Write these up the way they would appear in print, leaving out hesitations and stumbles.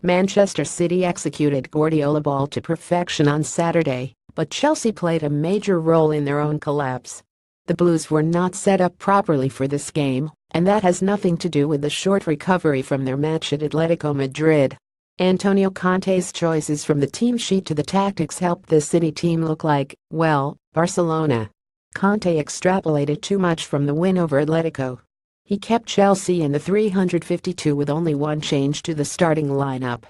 Manchester City executed Guardiolaball to perfection on Saturday, but Chelsea played a major role in their own collapse. The Blues were not set up properly for this game, and that has nothing to do with the short recovery from their match at Atletico Madrid. Antonio Conte's choices from the team sheet to the tactics helped the City team look like, well, Barcelona. Conte extrapolated too much from the win over Atletico. He kept Chelsea in the 352 with only one change to the starting lineup.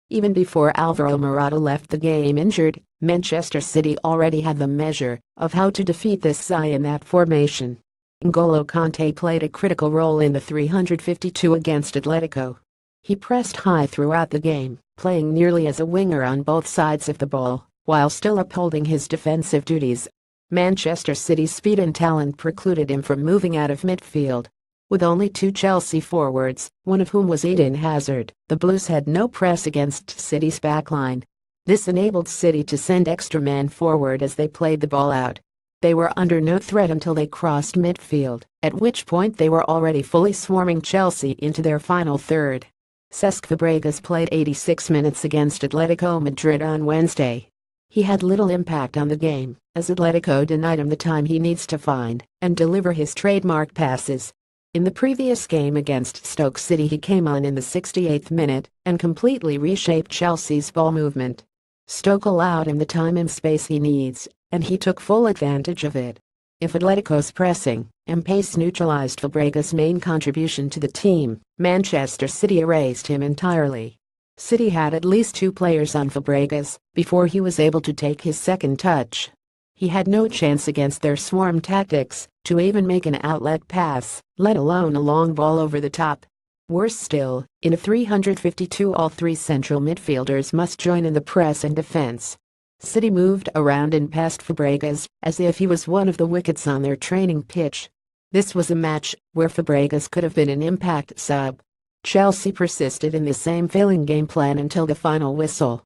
Even before Alvaro Morata left the game injured, Manchester City already had the measure of how to defeat this side in that formation. N'Golo Kanté played a critical role in the 352 against Atletico. He pressed high throughout the game, playing nearly as a winger on both sides of the ball, while still upholding his defensive duties. Manchester City's speed and talent precluded him from moving out of midfield. With only two Chelsea forwards, one of whom was Eden Hazard, the Blues had no press against City's backline. This enabled City to send extra men forward as they played the ball out. They were under no threat until they crossed midfield, at which point they were already fully swarming Chelsea into their final third. Cesc Fabregas played 86 minutes against Atletico Madrid on Wednesday. He had little impact on the game, as Atletico denied him the time he needs to find and deliver his trademark passes. In the previous game against Stoke City, he came on in the 68th minute and completely reshaped Chelsea's ball movement. Stoke allowed him the time and space he needs, and he took full advantage of it. If Atletico's pressing and pace neutralized Fabregas' main contribution to the team, Manchester City erased him entirely. City had at least two players on Fabregas before he was able to take his second touch. He had no chance against their swarm tactics to even make an outlet pass, let alone a long ball over the top. Worse still, in a 352 all three central midfielders must join in the press and defense. City moved around and passed Fabregas as if he was one of the wickets on their training pitch. This was a match where Fabregas could have been an impact sub. Chelsea persisted in the same failing game plan until the final whistle.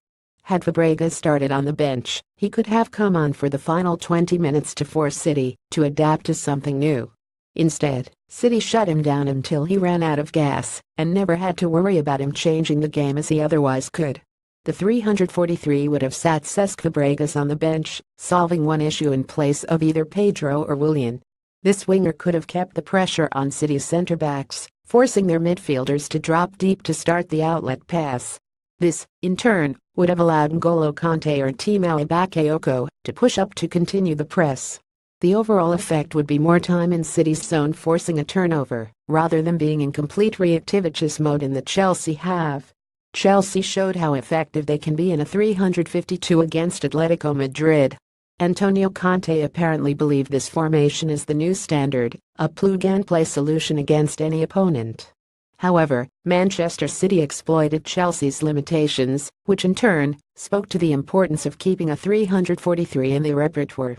Had Fabregas started on the bench, he could have come on for the final 20 minutes to force City to adapt to something new. Instead, City shut him down until he ran out of gas and never had to worry about him changing the game as he otherwise could. The 343 would have sat Cesc Fabregas on the bench, solving one issue in place of either Pedro or Willian. This winger could have kept the pressure on City's centre-backs, forcing their midfielders to drop deep to start the outlet pass. This, in turn, would have allowed N'Golo Kanté or Timo Bakayoko to push up to continue the press. The overall effect would be more time in City's zone forcing a turnover, rather than being in complete reactivity mode in the Chelsea half. Chelsea showed how effective they can be in a 352 against Atletico Madrid. Antonio Conte apparently believed this formation is the new standard, a plug-and-play solution against any opponent. However, Manchester City exploited Chelsea's limitations, which in turn spoke to the importance of keeping a 343 in the repertoire.